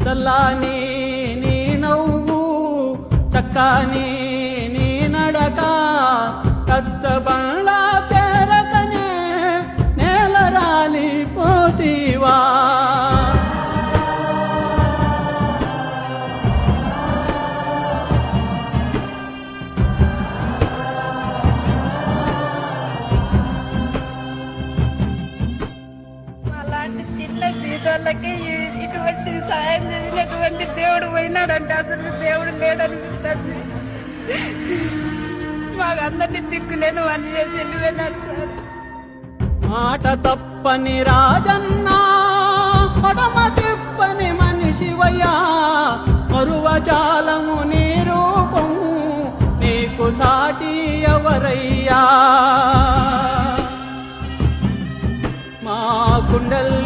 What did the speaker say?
చల్లాని నీ నవ్వు చక్కని నీ నడక కచ్చబండ్ల చేరకనే నేల రాలిపోతీవా అలాంటి చిన్న బీదోళ్ళకి ఇటువంటి సాయం చేసినటువంటి దేవుడు పోయినాడంటే అసలు దేవుడు లేడనిపిస్తుంది. మాకందరినీ దిక్కులేని వాళ్ళు చేసి వెళ్ళిపోయినాడు సార్. మాట తప్పని రాజన్నా పడమ తిప్పని మనిషివయ్యా మరువజాలము నీ రూపము నీకు సాటి ఎవరయ్యా మా గుండెల్లో